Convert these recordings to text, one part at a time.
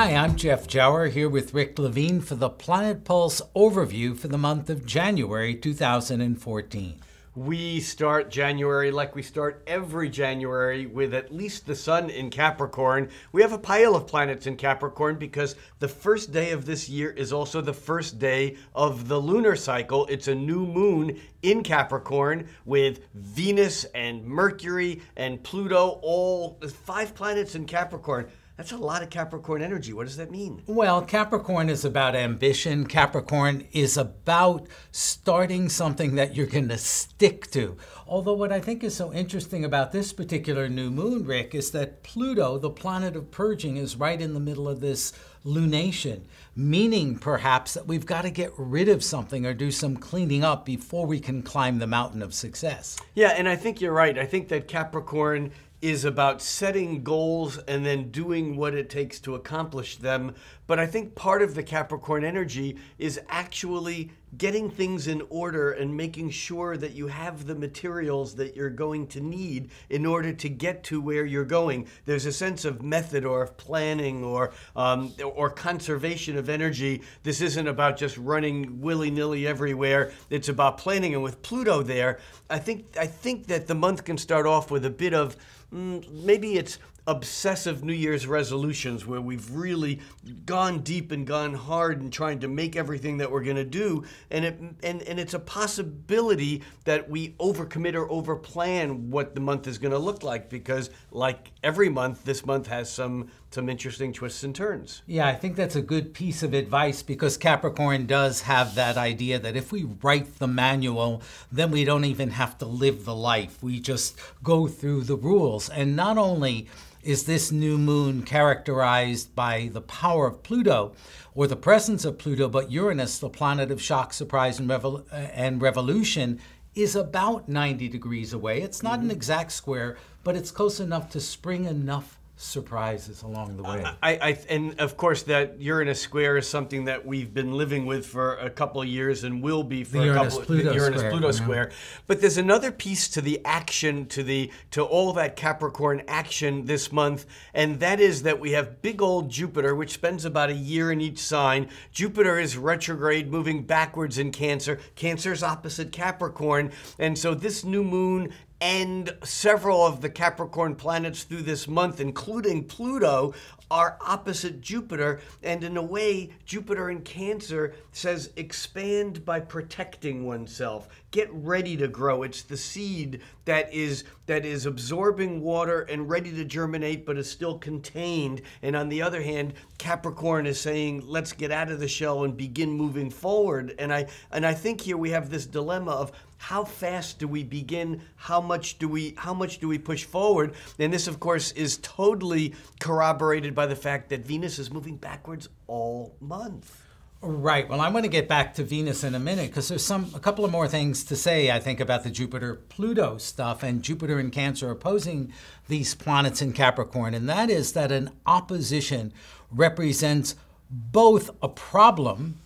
Hi, I'm Jeff Jower here with Rick Levine for the Planet Pulse overview for the month of January 2014. We start January like we start every January with at least the sun in Capricorn. We have a pile of planets in Capricorn because the first day of this year is also the first day of the lunar cycle. It's a new moon in Capricorn with Venus and Mercury and Pluto, all 5 planets in Capricorn. That's a lot of Capricorn energy. What does that mean? Well, Capricorn is about ambition. Capricorn is about starting something that you're going to stick to. Although what I think is so interesting about this particular new moon, Rick, is that Pluto, the planet of purging, is right in the middle of this lunation, meaning perhaps that we've got to get rid of something or do some cleaning up before we can climb the mountain of success. Yeah, and I think you're right. I think that Capricorn is about setting goals and then doing what it takes to accomplish them. But I think part of the Capricorn energy is actually getting things in order and making sure that you have the materials that you're going to need in order to get to where you're going. There's a sense of method or of planning or conservation of energy. This isn't about just running willy-nilly everywhere. It's about planning. And with Pluto there, I think that the month can start off with a bit of maybe it's obsessive New Year's resolutions where we've really gone deep and gone hard in trying to make everything that we're going to do. And it's a possibility that we overcommit or overplan what the month is going to look like because like every month, this month has some interesting twists and turns. Yeah, I think that's a good piece of advice because Capricorn does have that idea that if we write the manual, then we don't even have to live the life. We just go through the rules. And not only is this new moon characterized by the power of Pluto or the presence of Pluto, but Uranus, the planet of shock, surprise, and revolution, is about 90 degrees away. It's not an exact square, but it's close enough to spring enough surprises along the way. And of course that Uranus square is something that we've been living with for a couple of years and will be for the Uranus-Pluto square. But there's another piece to the action, to all that Capricorn action this month, and that is that we have big old Jupiter, which spends about a year in each sign. Jupiter is retrograde, moving backwards in Cancer. Cancer's opposite Capricorn, and so this new moon and several of the Capricorn planets through this month, including Pluto, are opposite Jupiter. And in a way, Jupiter in Cancer says expand by protecting oneself. Get ready to grow. It's the seed that is absorbing water and ready to germinate, but is still contained. And on the other hand, Capricorn is saying, let's get out of the shell and begin moving forward. And I think here we have this dilemma of how fast do we begin? How much do we push forward? And this, of course, is totally corroborated by the fact that Venus is moving backwards all month. Right. Well, I'm going to get back to Venus in a minute because there's a couple of more things to say, I think, about the Jupiter-Pluto stuff and Jupiter in Cancer opposing these planets in Capricorn. And that is that an opposition represents both a problem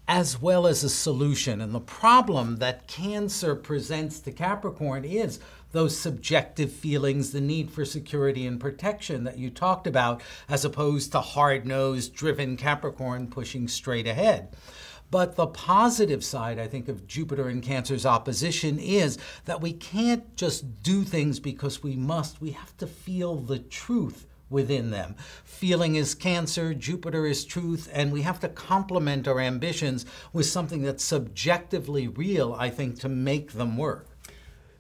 as well as a solution. And the problem that Cancer presents to Capricorn is those subjective feelings, the need for security and protection that you talked about, as opposed to hard-nosed, driven Capricorn pushing straight ahead. But the positive side, I think, of Jupiter in Cancer's opposition is that we can't just do things because we must. We have to feel the truth within them. Feeling is Cancer, Jupiter is truth, and we have to complement our ambitions with something that's subjectively real, I think, to make them work.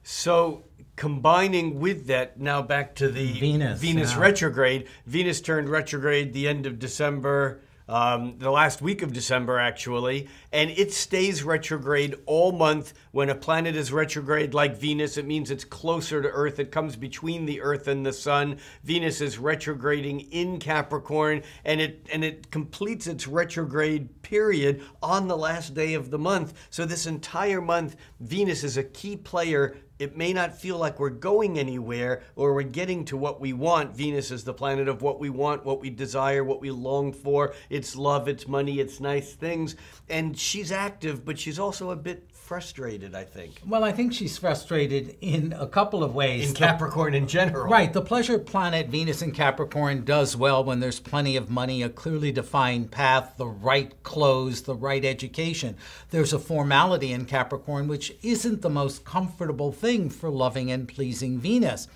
So combining with that, now back to the Venus retrograde. Venus turned retrograde the end of December, the last week of December, actually, and it stays retrograde all month. When a planet is retrograde like Venus, it means it's closer to Earth. It comes between the Earth and the Sun. Venus is retrograding in Capricorn, and it completes its retrograde period on the last day of the month. So this entire month, Venus is a key player it may not feel like we're going anywhere or we're getting to what we want. Venus is the planet of what we want, what we desire, what we long for. It's love, it's money, it's nice things. And she's active, but she's also a bit frustrated, I think. Well, I think she's frustrated in a couple of ways. In Capricorn in general. Right. The pleasure planet Venus in Capricorn does well when there's plenty of money, a clearly defined path, the right clothes, the right education. There's a formality in Capricorn, which isn't the most comfortable thing for loving and pleasing Venus.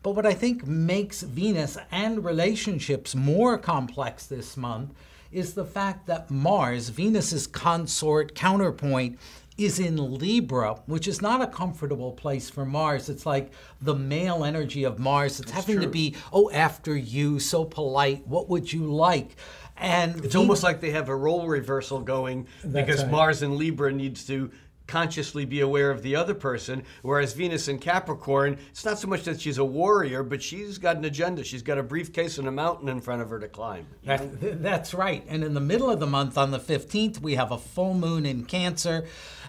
But what I think makes Venus and relationships more complex this month is the fact that Mars, Venus's consort counterpoint, is in Libra, which is not a comfortable place for Mars. It's like the male energy of Mars. It's having to be, oh, after you, so polite, what would you like? And it's almost like they have a role reversal going because right. Mars in Libra needs to consciously be aware of the other person, whereas Venus in Capricorn, it's not so much that she's a warrior, but she's got an agenda. She's got a briefcase and a mountain in front of her to climb. That's right. And in the middle of the month, on the 15th, we have a full moon in Cancer.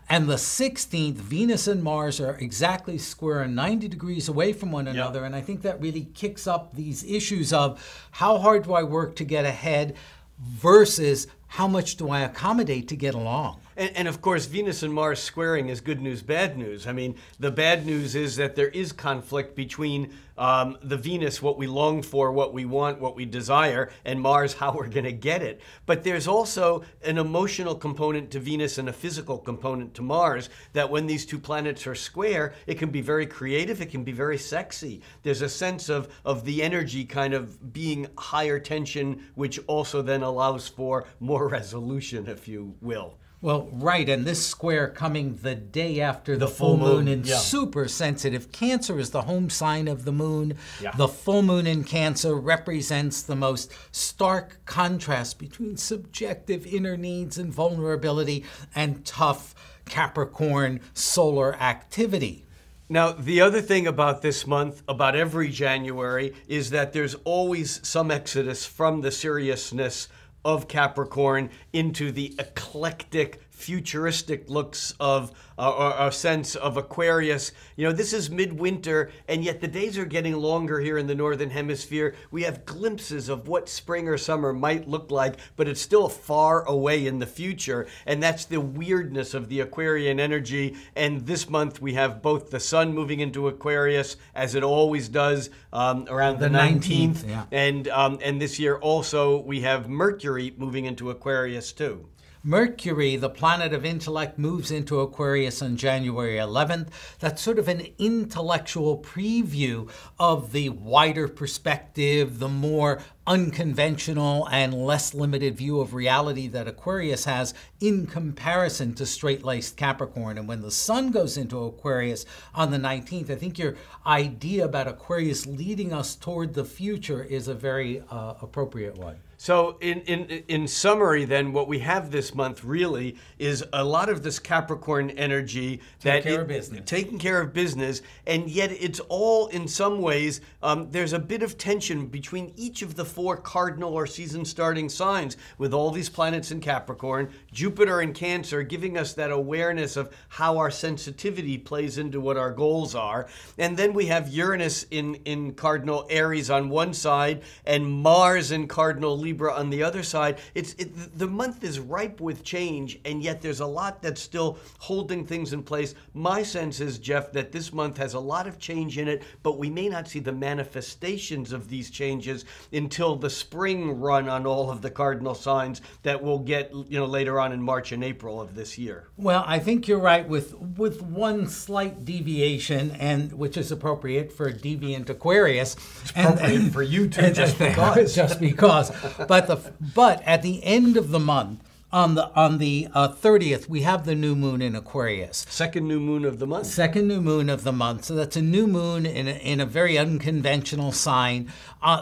And the 16th, Venus and Mars are exactly square and 90 degrees away from one another. And I think that really kicks up these issues of how hard do I work to get ahead versus how much do I accommodate to get along? And of course, Venus and Mars squaring is good news, bad news. I mean, the bad news is that there is conflict between the Venus, what we long for, what we want, what we desire, and Mars, how we're going to get it. But there's also an emotional component to Venus and a physical component to Mars, that when these two planets are square, it can be very creative, it can be very sexy. There's a sense of the energy kind of being higher tension, which also then allows for more resolution, if you will. Well, right, and this square coming the day after the full moon in super sensitive Cancer is the home sign of the moon. Yeah. The full moon in Cancer represents the most stark contrast between subjective inner needs and vulnerability and tough Capricorn solar activity. Now, the other thing about this month, about every January, is that there's always some exodus from the seriousness of Capricorn into the eclectic, futuristic looks of a sense of Aquarius. You know, this is midwinter, and yet the days are getting longer here in the Northern Hemisphere. We have glimpses of what spring or summer might look like, but it's still far away in the future, and that's the weirdness of the Aquarian energy. And this month we have both the sun moving into Aquarius, as it always does, around the 19th. And this year also we have Mercury moving into Aquarius too. Mercury, the planet of intellect, moves into Aquarius on January 11th. That's sort of an intellectual preview of the wider perspective, the more unconventional and less limited view of reality that Aquarius has in comparison to straight-laced Capricorn. And when the sun goes into Aquarius on the 19th, I think your idea about Aquarius leading us toward the future is a very appropriate one. So in summary then, what we have this month really is a lot of this Capricorn energy taking care of business, and yet it's all in some ways, there's a bit of tension between each of the four cardinal or season starting signs with all these planets in Capricorn, Jupiter in Cancer giving us that awareness of how our sensitivity plays into what our goals are. And then we have Uranus in cardinal Aries on one side and Mars in cardinal Libra on the other side. The month is ripe with change, and yet there's a lot that's still holding things in place. My sense is, Jeff, that this month has a lot of change in it, but we may not see the manifestations of these changes until the spring run on all of the cardinal signs that we'll get, later on in March and April of this year. Well, I think you're right with one slight deviation, and which is appropriate for deviant Aquarius. It's appropriate for you too, just because. Just because. But at the end of the month, on the 30th, we have the new moon in Aquarius. Second new moon of the month. Second new moon of the month. So that's a new moon in a very unconventional sign.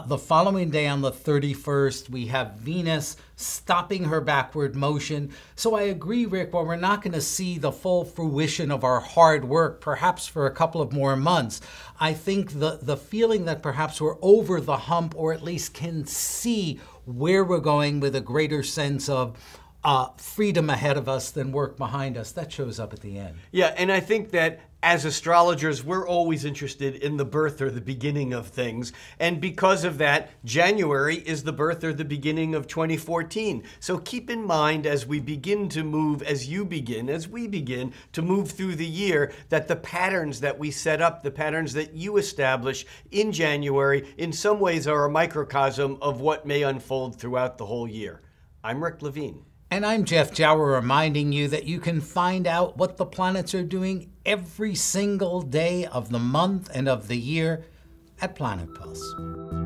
The following day, on the 31st, we have Venus stopping her backward motion. So I agree, Rick, while we're not going to see the full fruition of our hard work, perhaps for a couple of more months, I think the feeling that perhaps we're over the hump, or at least can see where we're going with a greater sense of freedom ahead of us than work behind us. That shows up at the end. Yeah, and I think that as astrologers, we're always interested in the birth or the beginning of things. And because of that, January is the birth or the beginning of 2014. So keep in mind as we begin to move, as we begin to move through the year, that the patterns that we set up, the patterns that you establish in January, in some ways are a microcosm of what may unfold throughout the whole year. I'm Rick Levine. And I'm Jeff Jower, reminding you that you can find out what the planets are doing every single day of the month and of the year at Planet Pulse.